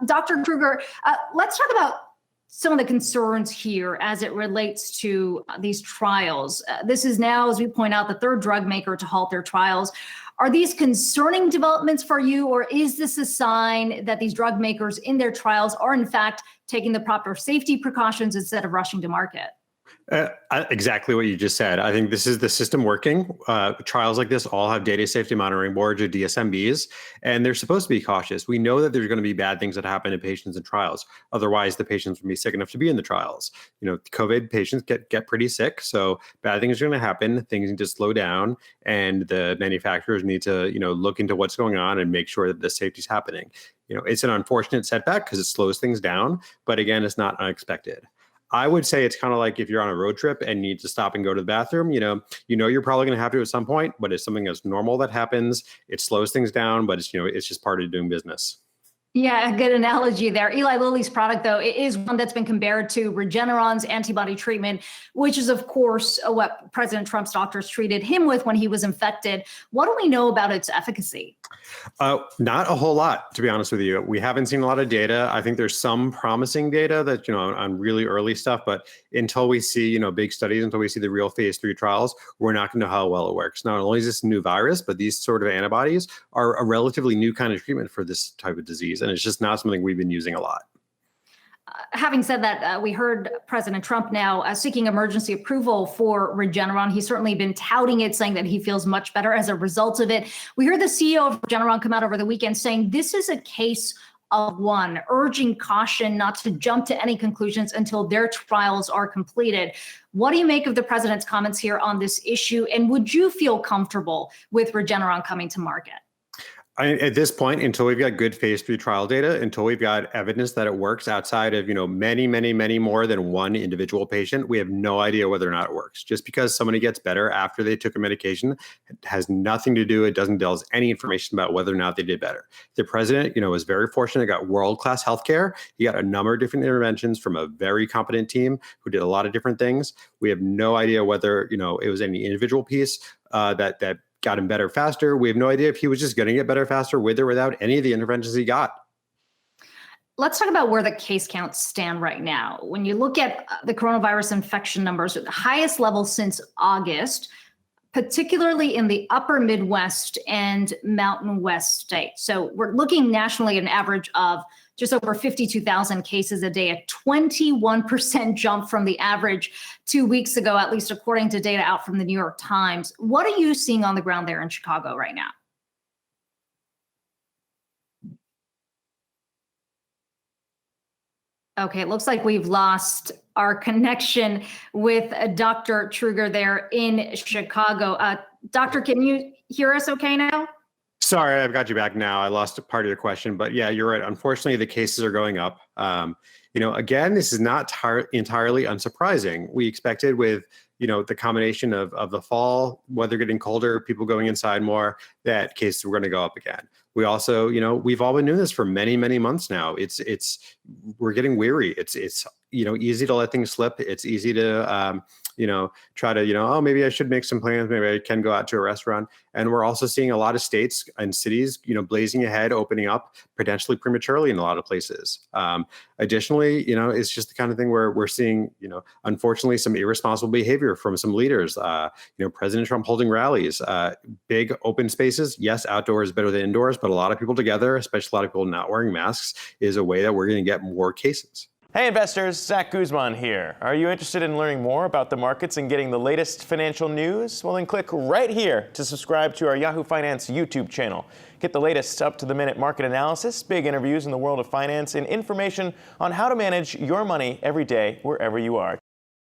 Dr. Trueger, let's talk about some of the concerns here as it relates to these trials. This is now, as we point out, the third drug maker to halt their trials. Are these concerning developments for you, or is this a sign that these drug makers in their trials are in fact taking the proper safety precautions instead of rushing to market? Exactly what you just said. I think this is the system working. Trials like this all have data safety monitoring boards or DSMBs, and they're supposed to be cautious. We know that there's going to be bad things that happen to patients in trials. Otherwise, the patients would be sick enough to be in the trials. COVID patients get pretty sick, so bad things are going to happen. Things need to slow down, and the manufacturers need to, look into what's going on and make sure that the safety is happening. It's an unfortunate setback because it slows things down, but again, it's not unexpected. I would say it's kind of like if you're on a road trip and need to stop and go to the bathroom, you're probably going to have to at some point, but it's something that's normal that happens. It slows things down, but it's just part of doing business. Yeah, a good analogy there. Eli Lilly's product, though, it is one that's been compared to Regeneron's antibody treatment, which is, of course, what President Trump's doctors treated him with when he was infected. What do we know about its efficacy? Not a whole lot, to be honest with you. We haven't seen a lot of data. I think there's some promising data that, on really early stuff, but until we see, big studies, until we see the real phase 3 trials, we're not going to know how well it works. Not only is this a new virus, but these sort of antibodies are a relatively new kind of treatment for this type of disease. And it's just not something we've been using a lot. Having said that, we heard President Trump now seeking emergency approval for Regeneron. He's certainly been touting it, saying that he feels much better as a result of it. We heard the CEO of Regeneron come out over the weekend saying this is a case of one, urging caution not to jump to any conclusions until their trials are completed. What do you make of the president's comments here on this issue? And would you feel comfortable with Regeneron coming to market? At this point, until we've got good phase 3 trial data, until we've got evidence that it works outside of, many, many, many more than one individual patient, we have no idea whether or not it works. Just because somebody gets better after they took a medication has nothing to do, it doesn't tell us any information about whether or not they did better. The president, was very fortunate, got world-class healthcare. He got a number of different interventions from a very competent team who did a lot of different things. We have no idea whether, it was any individual piece that got him better faster. We have no idea if he was just going to get better faster with or without any of the interventions he got. Let's talk about where the case counts stand right now. When you look at the coronavirus infection numbers at the highest level since August, particularly in the upper Midwest and Mountain West states. So we're looking nationally at an average of just over 52,000 cases a day, a 21% jump from the average 2 weeks ago, at least according to data out from the New York Times. What are you seeing on the ground there in Chicago right now? Okay, it looks like we've lost our connection with Dr. Trueger there in Chicago. Doctor, can you hear us okay now? Sorry, I've got you back now. I lost a part of your question, but yeah, you're right. Unfortunately, the cases are going up. Again, this is not entirely unsurprising. We expected with, the combination of the fall, weather getting colder, people going inside more, that cases were going to go up again. We also, we've all been doing this for many, many months now. We're getting weary. It's easy to let things slip. It's easy to, try to, oh, maybe I should make some plans. Maybe I can go out to a restaurant. And we're also seeing a lot of states and cities, blazing ahead, opening up potentially prematurely in a lot of places. Additionally, it's just the kind of thing where we're seeing, unfortunately, some irresponsible behavior from some leaders. President Trump holding rallies, big open spaces. Yes, outdoors is better than indoors, but a lot of people together, especially a lot of people not wearing masks, is a way that we're going to get more cases. Hey investors, Zach Guzman here. Are you interested in learning more about the markets and getting the latest financial news? Well, then click right here to subscribe to our Yahoo Finance YouTube channel. Get the latest up-to-the-minute market analysis, big interviews in the world of finance, and information on how to manage your money every day wherever you are.